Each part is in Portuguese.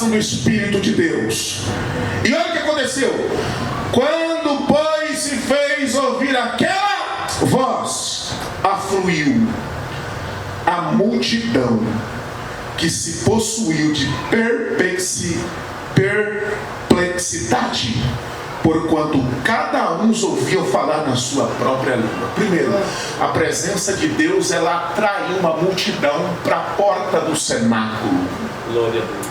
manifestação do Espírito de Deus. E olha o que aconteceu. Quando, pois, se fez ouvir aquela voz, afluiu a multidão, que se possuiu de perplexidade, porquanto cada um os ouvia falar na sua própria língua. Primeiro, a presença de Deus, ela atraiu uma multidão para a porta do cenáculo. Glória a Deus.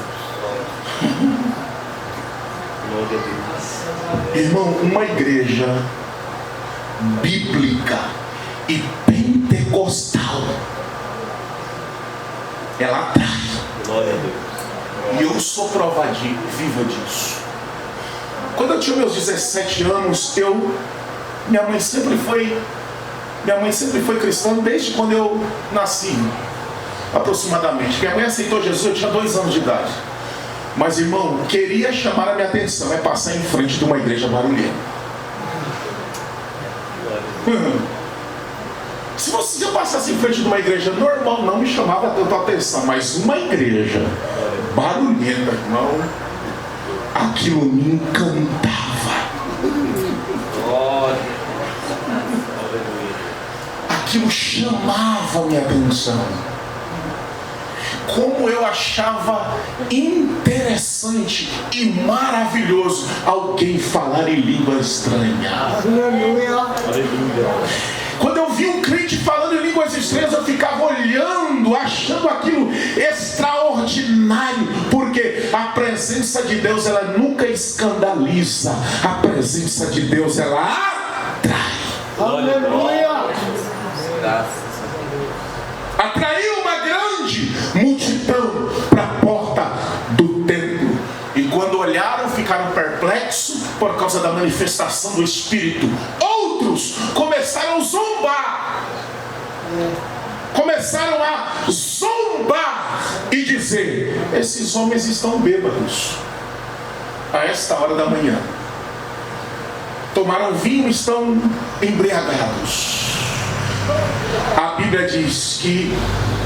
Glória a Deus. Irmão, uma igreja bíblica e pentecostal, ela atrai. Glória a Deus. E eu sou prova viva disso. Quando eu tinha meus 17 anos, minha mãe sempre foi cristã desde quando eu nasci, aproximadamente. Minha mãe aceitou Jesus, eu tinha 2 anos de idade. Mas, irmão, queria chamar a minha atenção, é passar em frente de uma igreja barulhenta. Se você passasse em frente de uma igreja normal, não me chamava tanta atenção, mas uma igreja barulhenta, irmão, aquilo me encantava. Aquilo chamava a minha atenção. Como eu achava interessante e maravilhoso alguém falar em língua estranha. Quando eu vi um crente falando em línguas estranhas, eu ficava olhando, achando aquilo extraordinário, porque a presença de Deus, ela nunca escandaliza. A presença de Deus, ela atrai. Aleluia! Atraiu uma grande multidão para a porta do templo. E quando olharam, ficaram perplexos por causa da manifestação do Espírito. Outros começaram a zombar. Começaram a zombar e dizer: esses homens estão bêbados a esta hora da manhã. Tomaram vinho e estão embriagados. A Bíblia diz que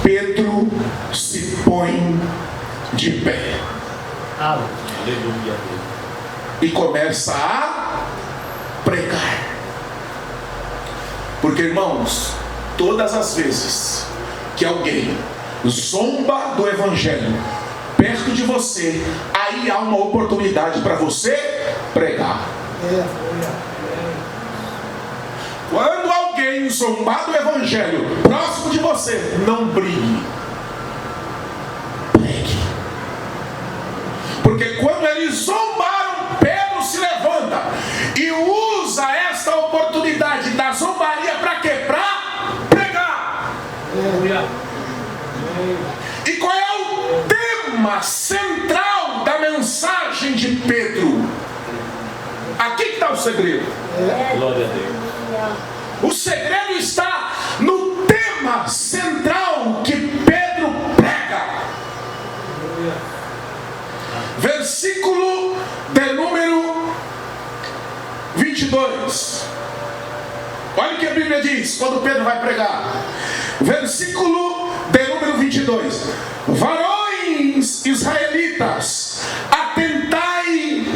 Pedro se põe de pé. Aleluia. E começa a pregar. Porque, irmãos, todas as vezes que alguém zomba do Evangelho perto de você, aí há uma oportunidade para você pregar. Quando alguém zombar do Evangelho próximo de você, não brigue, pregue. Porque quando eles zombaram, Pedro se levanta e usa esta oportunidade da zombaria para quê? Para pregar. E qual é o tema central da mensagem de Pedro? Aqui que está o segredo. Glória a Deus. O segredo está no tema central que Pedro prega. Versículo de número 22. Olha o que a Bíblia diz quando Pedro vai pregar. Versículo de número 22. Varões israelitas, atentai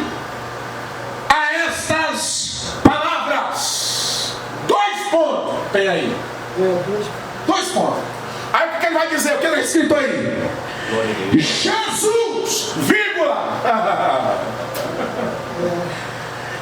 a estas palavras. 2 pontos. Tem aí. 2 pontos. Aí o que ele vai dizer? O que está escrito aí? Jesus, vírgula.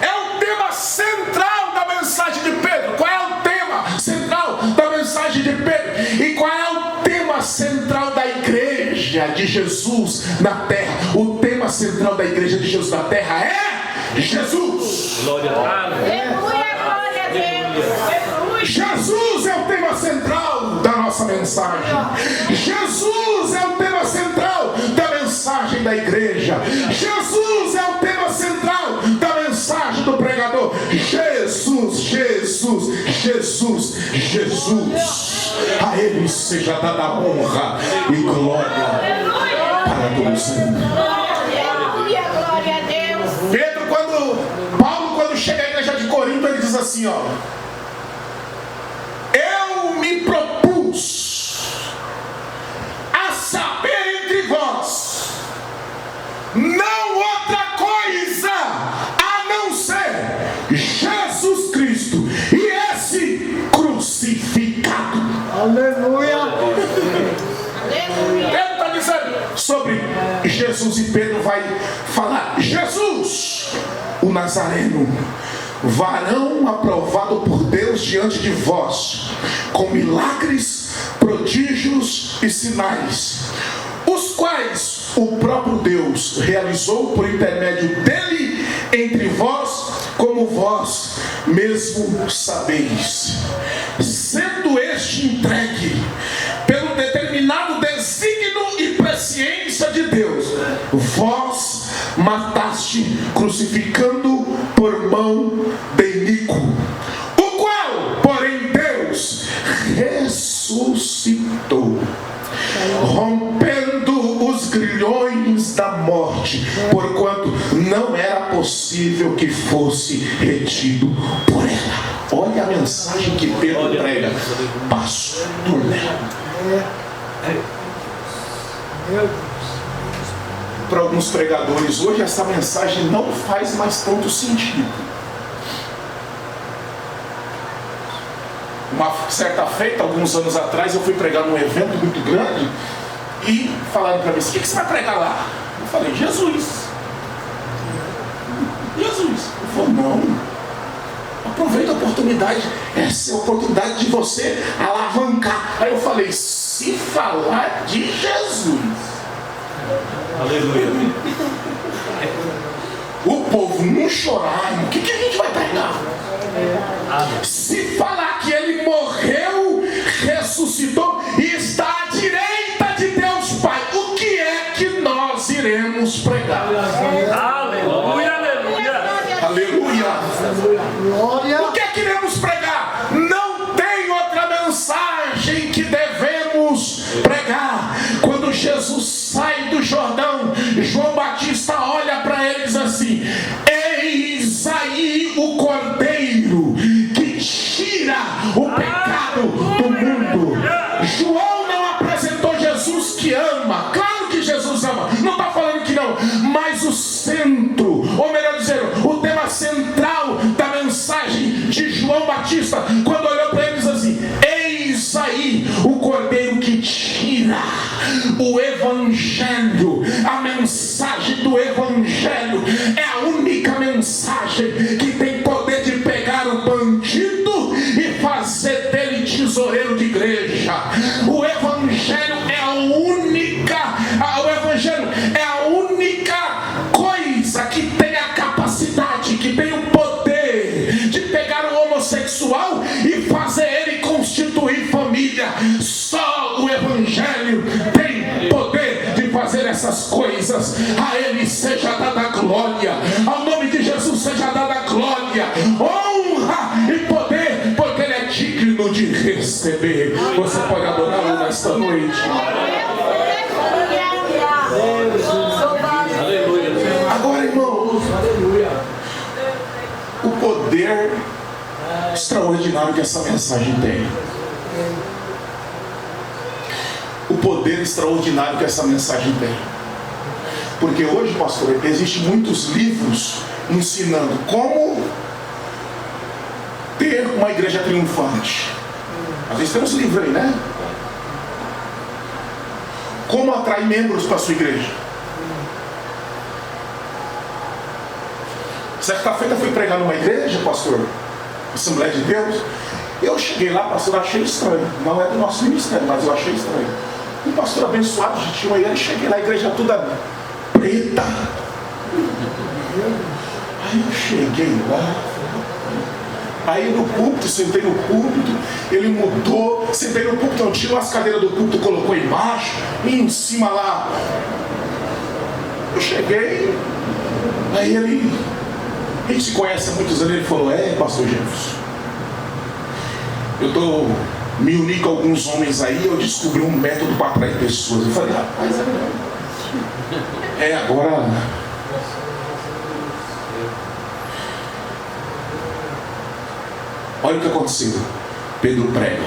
É o tema central da mensagem de Pedro. Qual é o tema central da mensagem de Pedro? E qual é o tema central da igreja de Jesus na terra? O tema central da igreja de Jesus na terra é Jesus. Glória a Deus. Glória a Deus. Jesus é o tema central da nossa mensagem. Jesus é o tema central da mensagem da igreja. Jesus é o tema central da mensagem do pregador. Jesus, Jesus, Jesus, Jesus. A Ele seja dada honra e glória para todos. Aleluia, glória a Deus. Paulo, quando chega à igreja de Corinto, ele diz assim, ó: eu me propus a saber entre vós Aleluia. Aleluia. Pedro está dizendo sobre Jesus, e Pedro vai falar: Jesus, o Nazareno, varão aprovado por Deus diante de vós, com milagres, prodígios e sinais, os quais o próprio Deus realizou por intermédio dele entre vós, como vós mesmo sabeis, sendo este entregue pelo determinado desígnio e presciência de Deus, vós mataste, crucificando por mão de iníquo, o qual, porém, Deus ressuscitou, rompendo os grilhões da morte, porquanto não era possível que fosse retido por ela. Olha a mensagem que Pedro prega, pastor Léo. Para alguns pregadores hoje, essa mensagem não faz mais tanto sentido. Uma certa feita, alguns anos atrás, eu fui pregar num evento muito grande e falaram para mim: o que você vai pregar lá? Eu falei: Jesus. Jesus. Ele falou: não, aproveita a oportunidade, essa é a oportunidade de você alavancar. Aí eu falei: se falar de Jesus, Aleluia. o povo não chorar, o que a gente vai pregar? Se falar que ele morreu, ressuscitou e está à direita de Deus Pai, o que é que nós iremos pregar? Aleluia, aleluia. Aleluia! Glória. O que é que iremos pregar? Não tem outra mensagem que devemos pregar. Quando Jesus sai do Jordão, João Batista olha para ele e diz assim: eis aí o Cordeiro que tira o pecado do mundo. João não apresentou Jesus que ama. Claro que Jesus ama, não está falando que não, mas o centro, ou melhor dizendo, o tema central da mensagem de João Batista, quando olhou para ele, diz assim: eis aí o Cordeiro que tira o Evangelho. A mensagem do Evangelho é a única mensagem que tem poder de pegar o bandido e fazer dele tesoureiro de igreja. O Evangelho é a única coisa que tem a capacidade, que tem o poder de pegar o homossexual e fazer ele constituir família. Só o Evangelho tem poder de fazer essas coisas. A ele seja dada a glória, ao nome de Jesus seja dada a glória, honra e poder, porque ele é digno de receber. Você pode adorá-lo nesta noite. Agora, irmãos, o poder extraordinário que essa mensagem tem. O poder extraordinário que essa mensagem tem. Porque hoje, pastor, existem muitos livros ensinando como ter uma igreja triunfante. Às vezes tem uns livros aí, né? Como atrair membros para a sua igreja. Certa feita eu fui pregar numa igreja, pastor, Assembleia de Deus. Eu cheguei lá, pastor, achei estranho. Não é do nosso ministério, mas eu achei estranho. Um pastor abençoado, já tinha uma igreja, cheguei lá, a igreja toda preta. Aí eu cheguei lá. Aí no púlpito, sentei no púlpito, ele mudou, sentei no púlpito, não, tirou as cadeiras do púlpito, colocou embaixo, e em cima lá. Eu cheguei, aí ele, a gente se conhece há muitos anos, ele falou: pastor Jefferson, eu estou me uni com alguns homens aí, eu descobri um método para atrair pessoas. Eu falei: rapaz, agora. Olha o que aconteceu. Pedro prega.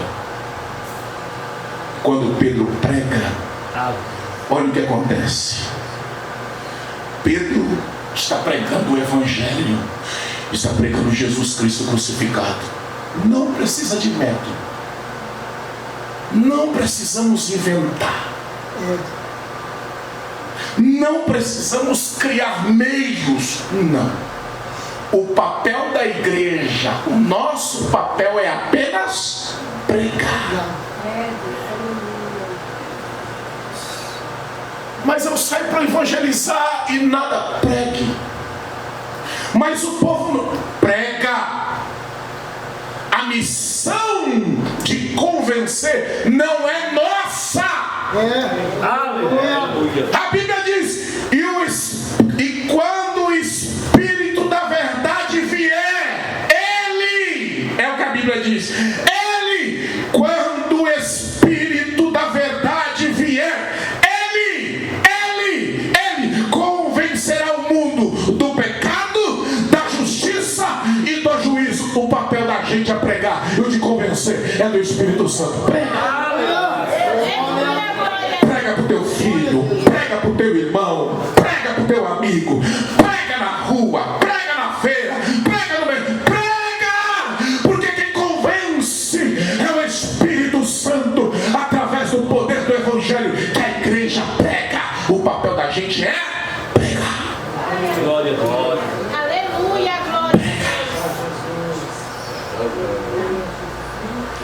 Quando Pedro prega, olha o que acontece. Pedro está pregando o Evangelho, está pregando Jesus Cristo crucificado. Não precisa de método. Não precisamos inventar. Não precisamos criar meios. Não. O papel da igreja, o nosso papel é apenas pregar. Mas eu saio para evangelizar e nada. Pregue. Mas o povo não prega. A missão de convencer não é nossa. Aleluia. A Bíblia diz: e quando o Espírito da verdade vier, Ele, é o que a Bíblia diz, Ele, quando o Espírito da verdade vier, Ele convencerá o mundo do pecado, da justiça e do juízo. O papel da gente é pregar, e o de convencer é do Espírito Santo. Prega. Prega para o teu filho, prega para o teu irmão, prega para o teu amigo, prega na rua, prega na feira, prega no meio, prega! Porque quem convence é o Espírito Santo, através do poder do Evangelho, que a igreja prega. O papel da gente é pregar. Glória, glória. Aleluia, glória.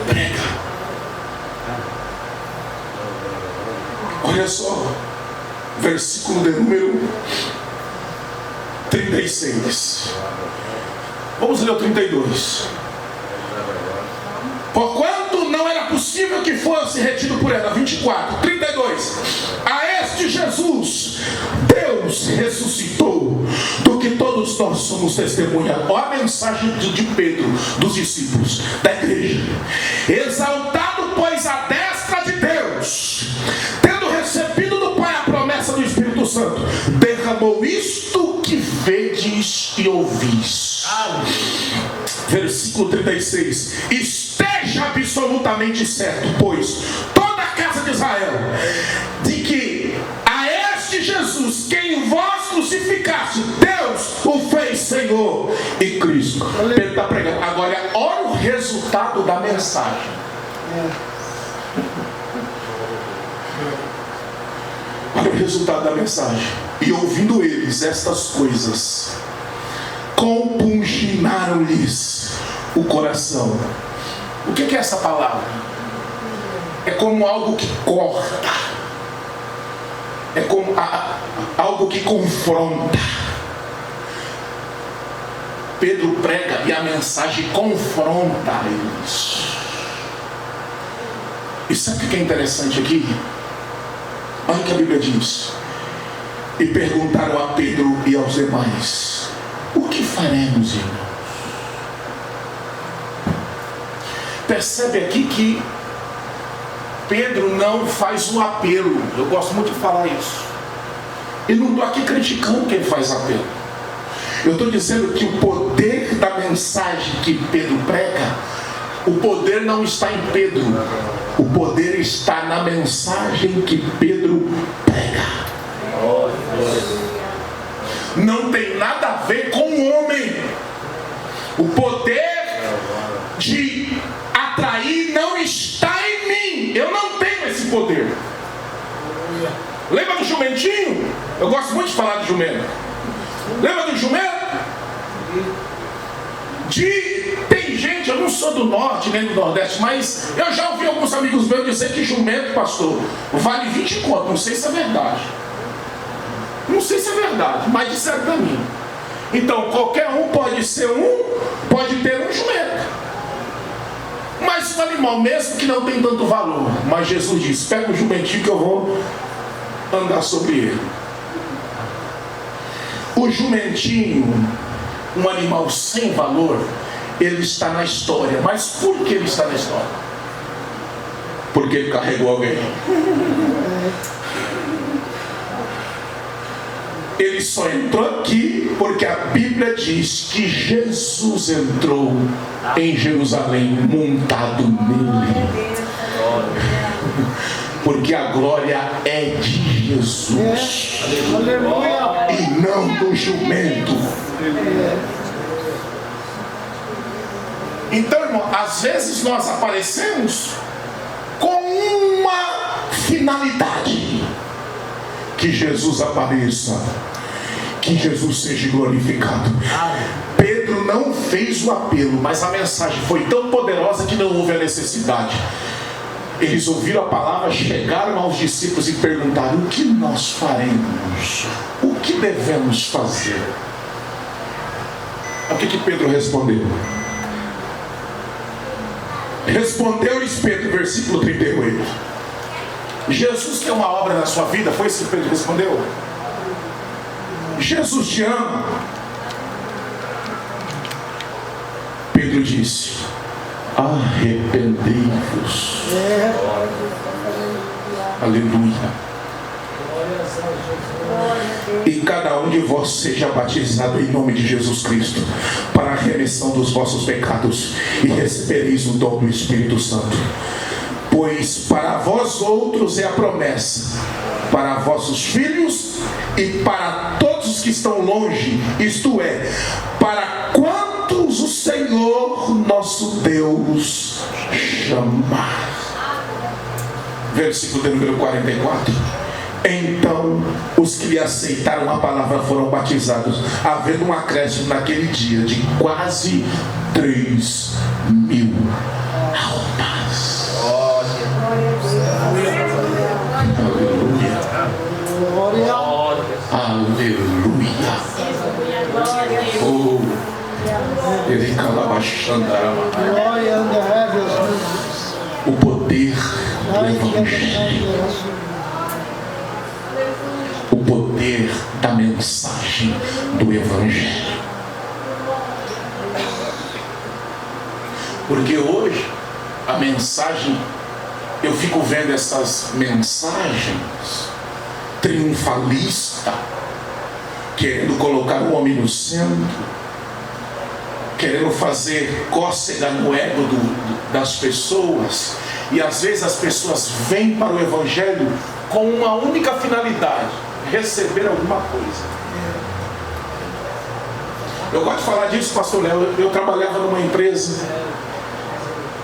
Prega. Olha só, versículo de número 36. Vamos ler o 32. Porquanto não era possível que fosse retido por ela. 24, 32. A este Jesus Deus ressuscitou, do que todos nós somos testemunha. Olha a mensagem de Pedro, dos discípulos, da igreja. Exaltado, pois, a destra de Deus, tendo recebido do Pai a promessa do Espírito Santo, derramou isto que vedes e ouvis. Versículo 36. Esteja absolutamente certo, pois, toda a casa de Israel, de que a este Jesus, quem vós crucificaste, Deus o fez Senhor e Cristo. Pedro está pregando. Agora, olha o resultado da mensagem. Olha o resultado da mensagem. E ouvindo eles estas coisas, compunginaram-lhes o coração. O que é essa palavra? É como algo que corta. É como algo que confronta. Pedro prega e a mensagem confronta eles. E sabe o que é interessante aqui? Olha o que a Bíblia diz. E perguntaram a Pedro e aos demais: o que faremos, irmãos? Percebe aqui que Pedro não faz um apelo. Eu gosto muito de falar isso. Eu não estou aqui criticando quem faz apelo. Eu estou dizendo que o poder da mensagem que Pedro prega, o poder não está em Pedro. O poder está na mensagem que Pedro prega. Não tem nada a ver com o homem. O poder de atrair não está em mim. Eu não tenho esse poder. Lembra do jumentinho? Eu gosto muito de falar de jumento. Lembra do jumento? Tem gente, eu não sou do norte nem do nordeste, mas eu já ouvi alguns amigos meus dizer que jumento, pastor, vale 20 conto. Não sei se é verdade. Não sei se é verdade, mas disseram para mim. Então qualquer um pode ser pode ter um jumento. Mas um animal mesmo que não tem tanto valor. Mas Jesus disse: pega o jumentinho que eu vou andar sobre ele. O jumentinho, um animal sem valor, ele está na história. Mas por que ele está na história? Porque ele carregou alguém. Ele só entrou aqui porque a Bíblia diz que Jesus entrou em Jerusalém montado nele. Porque a glória é de Jesus e não do jumento. Então, irmão, às vezes nós aparecemos com finalidade: que Jesus apareça, que Jesus seja glorificado. Pedro não fez o apelo, mas a mensagem foi tão poderosa que não houve a necessidade. Eles ouviram a palavra, chegaram aos discípulos e perguntaram: o que nós faremos? O que devemos fazer? O que Pedro respondeu? Respondeu-lhes Pedro, versículo 38. Jesus quer uma obra na sua vida? Foi isso que Pedro respondeu? Jesus te ama. Pedro disse: arrependei-vos. Aleluia. E cada um de vós seja batizado em nome de Jesus Cristo para a remissão dos vossos pecados, e recebereis o dom do Espírito Santo. Pois para vós outros é a promessa, para vossos filhos e para todos os que estão longe, isto é, para quantos o Senhor nosso Deus chamar. Versículo de número 44. Então os que lhe aceitaram a palavra foram batizados, havendo um acréscimo naquele dia de quase 3.000 almas. Aleluia. Aleluia. Oh, ele o poder do Evangelho, o poder da mensagem do Evangelho. Porque hoje a mensagem, eu fico vendo essas mensagens triunfalista, querendo colocar o homem no centro, querendo fazer cócega no ego das pessoas. E às vezes as pessoas vêm para o Evangelho com uma única finalidade: receber alguma coisa. Eu gosto de falar disso, pastor Léo. Eu trabalhava numa empresa,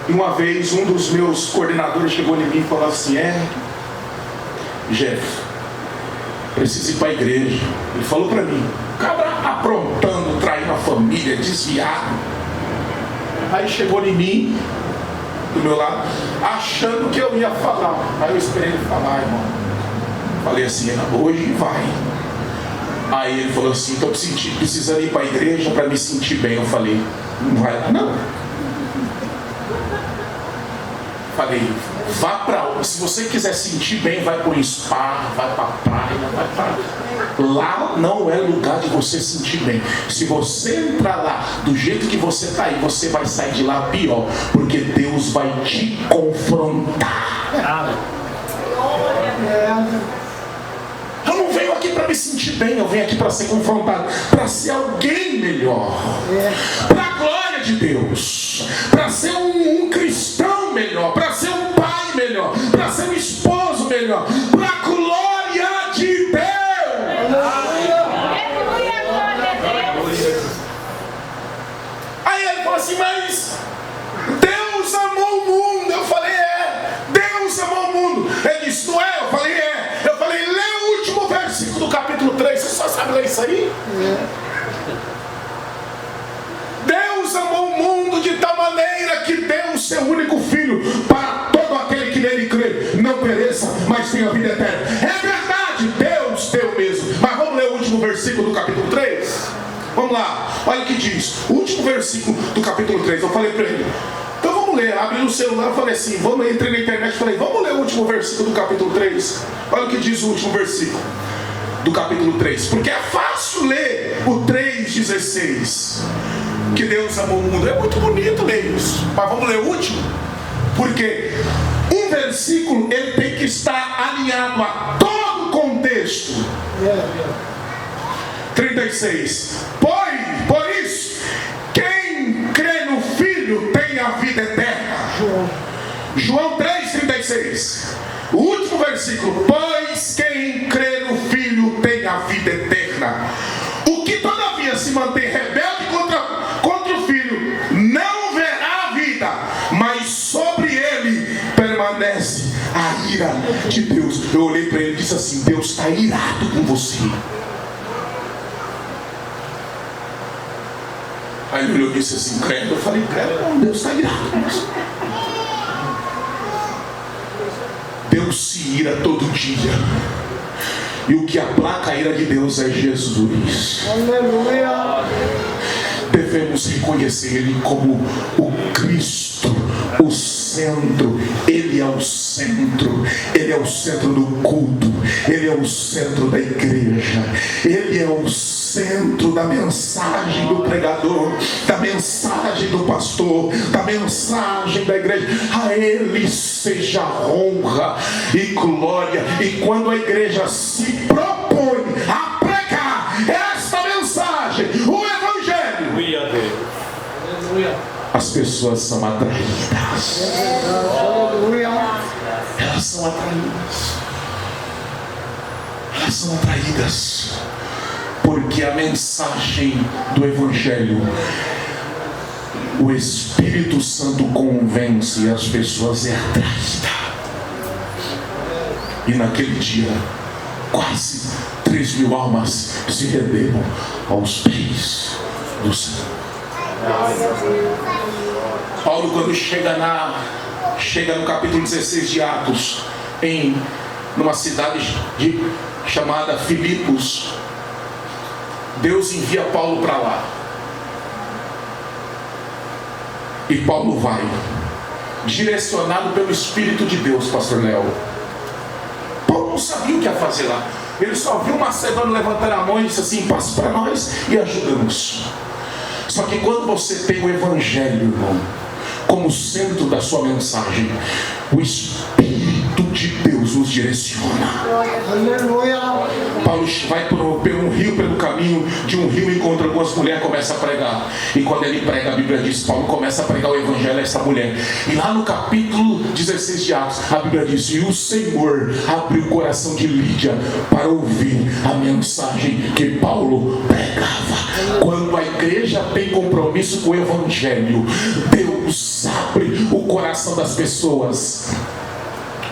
e uma vez um dos meus coordenadores chegou em mim e falou assim: Jeff, preciso ir para a igreja. Ele falou para mim, cabra aprontando, traindo a família, desviado. Aí chegou em mim, do meu lado, achando que eu ia falar. Aí eu esperei ele falar, irmão. Falei assim: hoje vai. Aí ele falou assim: estou precisando ir para a igreja para me sentir bem. Eu falei: não vai, não. Falei: vá para, se você quiser sentir bem, vai para o spa, vai para a praia, vai para... Lá não é lugar de você sentir bem. Se você entrar lá do jeito que você está aí, você vai sair de lá pior, porque Deus vai te confrontar. Eu não venho aqui para me sentir bem, eu venho aqui para ser confrontado, para ser alguém melhor, para a glória de Deus, para ser um cristão melhor, para ser um pai melhor, para ser um esposo melhor, para a glória de Deus. Aí ele falou assim: mas Deus amou o mundo. Eu falei: Deus amou o mundo. Ele disse: não é? Eu falei: eu falei: lê o último versículo do capítulo 3. Você só sabe ler isso aí? Deus amou o mundo de tal maneira que deu o seu único filho, para todo aquele que nele crê não pereça, mas tenha vida eterna. É verdade, Deus deu mesmo. Mas vamos ler o último versículo do capítulo 3? Vamos lá, olha o que diz. O último versículo do capítulo 3. Eu falei para ele: então vamos ler. Abri no celular, eu falei assim, entrei na internet e falei: vamos ler o último versículo do capítulo 3. Olha o que diz o último versículo do capítulo 3. Porque é fácil ler o 3,16. Que Deus amou o mundo. É muito bonito ler isso, mas vamos ler o último, porque um versículo ele tem que estar alinhado a todo o contexto. 36. Por isso, quem crê no Filho tem a vida eterna. João 3,36. O último versículo: pois quem crê no Filho tem a vida eterna. O que todavia se mantém rebelde contra o Filho não verá a vida, mas sobre ele permanece a ira de Deus. Eu olhei para ele e disse assim: Deus está irado com você. Aí ele olhou e disse assim: credo. Eu falei: credo não, Deus está irado com você. Deus se ira todo dia. E o que aplaca a ira de Deus é Jesus. Aleluia. Devemos reconhecer Ele como o Cristo, o centro. Ele é o centro. Ele é o centro do culto. Ele é o centro da igreja. Ele é o centro da mensagem do pregador, da mensagem do pastor, da mensagem da igreja. A Ele seja honra e glória. E quando a igreja se propõe a pregar esta mensagem, o Evangelho, as pessoas são atraídas. Elas são atraídas. Elas são atraídas. Porque a mensagem do Evangelho, o Espírito Santo convence, e as pessoas é atraída. E naquele dia, quase 3.000 almas se renderam aos pés do Senhor. Paulo, quando chega no capítulo 16 de Atos, numa cidade chamada Filipos, Deus envia Paulo para lá. E Paulo vai, direcionado pelo Espírito de Deus, pastor Léo. Paulo não sabia o que ia fazer lá. Ele só viu Macedônio levantando a mão e disse assim: passe para nós e ajuda-nos. Só que quando você tem o Evangelho, irmão, como centro da sua mensagem, o Espírito de Deus nos direciona. Aleluia. Paulo vai pelo rio, pelo caminho de um rio, encontra algumas mulheres, começa a pregar. E quando ele prega, a Bíblia diz, Paulo começa a pregar o Evangelho a essa mulher. E lá no capítulo 16 de Atos, a Bíblia diz: e o Senhor abriu o coração de Lídia para ouvir a mensagem que Paulo pregava. Quando a igreja tem compromisso com o Evangelho, Deus abre o coração das pessoas,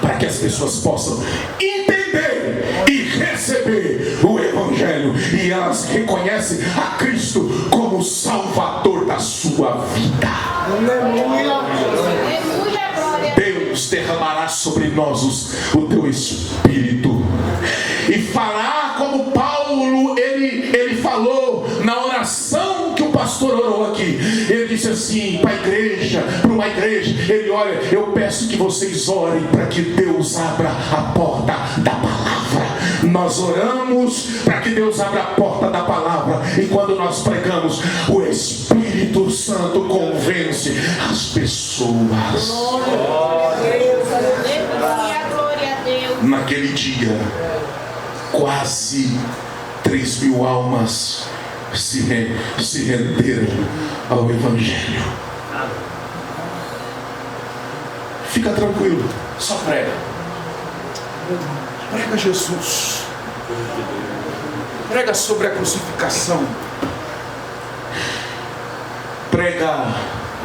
para que as pessoas possam entender e receber o Evangelho, e elas reconhecem a Cristo como o Salvador da sua vida. Aleluia. Deus derramará sobre nós o teu Espírito, e fará como Paulo ele falou na oração que o pastor orou aqui. Ele disse assim para uma igreja, ele: olha, eu peço que vocês orem para que Deus abra a porta da palavra. Nós oramos para que Deus abra a porta da palavra, e quando nós pregamos, o Espírito Santo convence as pessoas. Glória a Deus. Naquele dia, quase 3.000 almas se renderam ao Evangelho. Fica tranquilo, só prega. Prega Jesus. Prega sobre a crucificação. Prega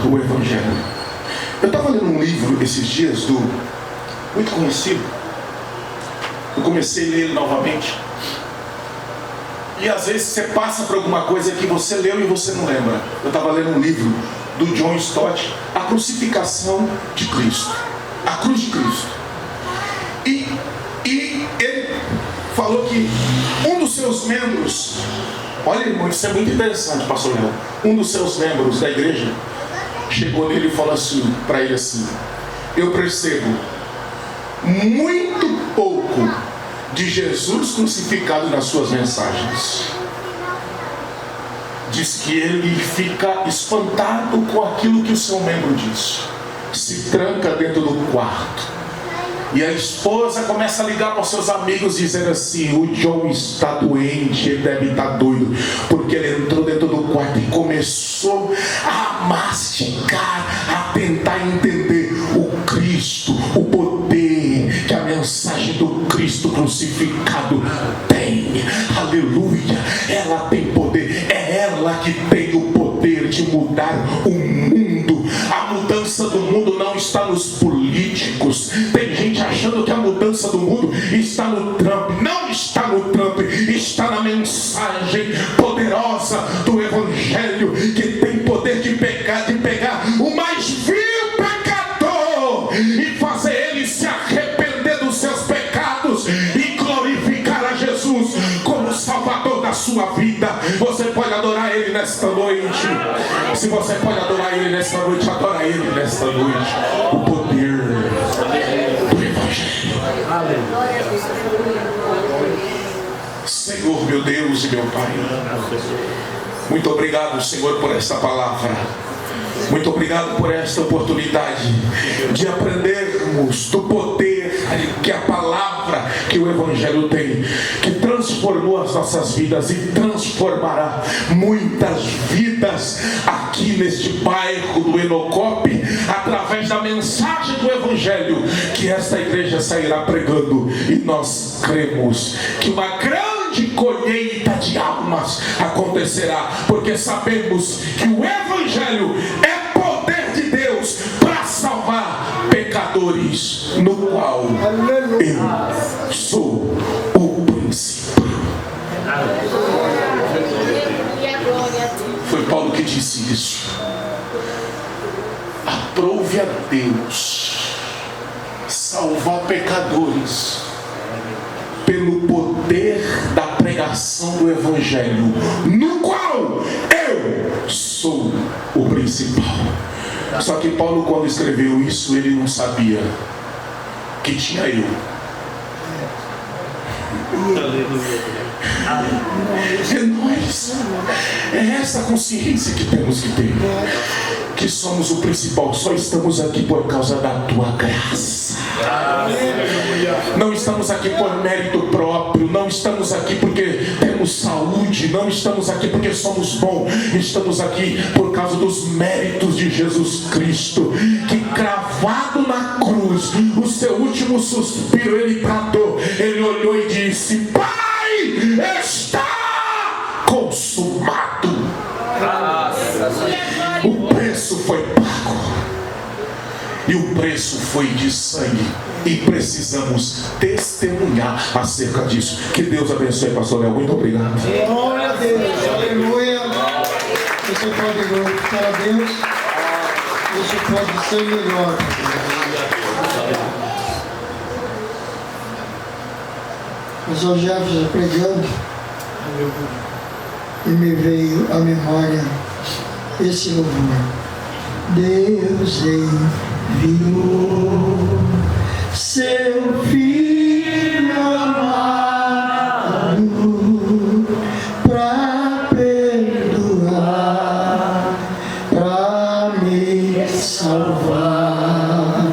o Evangelho. Eu estava lendo um livro esses dias, muito conhecido. Eu comecei a ler ele novamente. E às vezes você passa por alguma coisa que você leu e você não lembra. Eu estava lendo um livro do John Stott, A Crucificação de Cristo, a Cruz de Cristo. E ele falou que um dos seus membros, olha, irmão, isso é muito interessante, pastor Léo. Um dos seus membros da igreja chegou nele e falou assim para ele assim: eu percebo muito pouco de Jesus crucificado nas suas mensagens. Diz que ele fica espantado com aquilo que o seu membro diz, se tranca dentro do quarto, e a esposa começa a ligar para os seus amigos dizendo assim: o John está doente, ele deve estar doido, porque ele entrou dentro do quarto e começou a mastigar, a tentar entender o Cristo, o poder que a mensagem do Cristo crucificado tem. Aleluia. Ela tem poder, é ela que tem o poder de mudar o mundo. A mudança do mundo não está nos políticos. Tem gente achando esperança do mundo está no Trump. Não está no Trump, está na mensagem poderosa do Evangelho, que tem poder de pegar o mais vil pecador e fazer ele se arrepender dos seus pecados e glorificar a Jesus como Salvador da sua vida. Você pode adorar Ele nesta noite. Se você pode adorar Ele nesta noite, adora Ele nesta noite. O poder do Evangelho. Senhor, meu Deus e meu Pai, muito obrigado, Senhor, por esta palavra. Muito obrigado por esta oportunidade de aprendermos do poder que a palavra, que o Evangelho tem, que transformou as nossas vidas e transformará muitas vidas aqui neste bairro do Enocope, através da mensagem do Evangelho que esta igreja sairá pregando. E nós cremos que uma grande colheita de almas acontecerá, porque sabemos que o Evangelho é poder de Deus para salvar pecadores, no qual eu sou o principal. Foi Paulo que disse isso. Aprove a Deus salvar pecadores pelo poder da pregação do Evangelho, no qual eu sou o principal. Só que Paulo, quando escreveu isso, ele não sabia que tinha eu. É nós. É essa consciência que temos que ter, que somos o principal. Só estamos aqui por causa da tua graça. Não estamos aqui por mérito próprio. Não estamos aqui porque temos saúde. Não estamos aqui porque somos bons. Estamos aqui por causa dos méritos de Jesus Cristo, que cravado na cruz, o seu último suspiro ele bradou. Ele olhou e disse: Pai, está consumado. O preço foi pago, e o preço foi de sangue, e precisamos testemunhar acerca disso. Que Deus abençoe, pastor Léo. Muito obrigado. Glória a Deus, aleluia. Você pode glorificar a Deus. Você pode ser melhor. Mas o Jefferson pregando, e me veio à memória esse louvor. Deus enviou seu Filho amado para perdoar, para me salvar,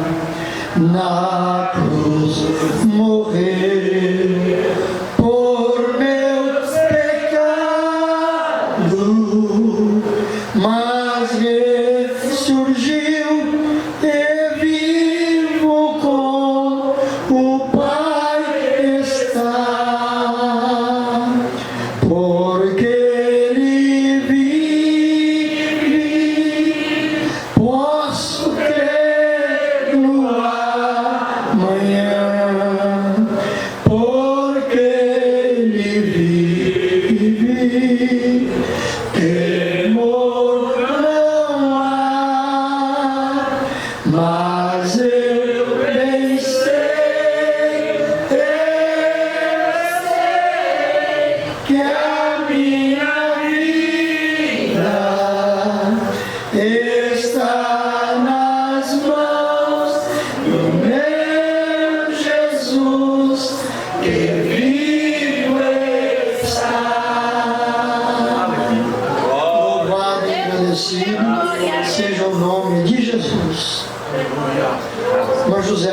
na cruz morrer por meus pecados, mas ressurgiu e vivo com o Pai está, porque Ele vive, posso crer no amanhã, porque Ele vive, temor não há, mas eu bem sei, que a minha vida está nas mãos do meu Jesus, que vivo está. Louvado e agradecido seja o nome de Jesus. Irmão José.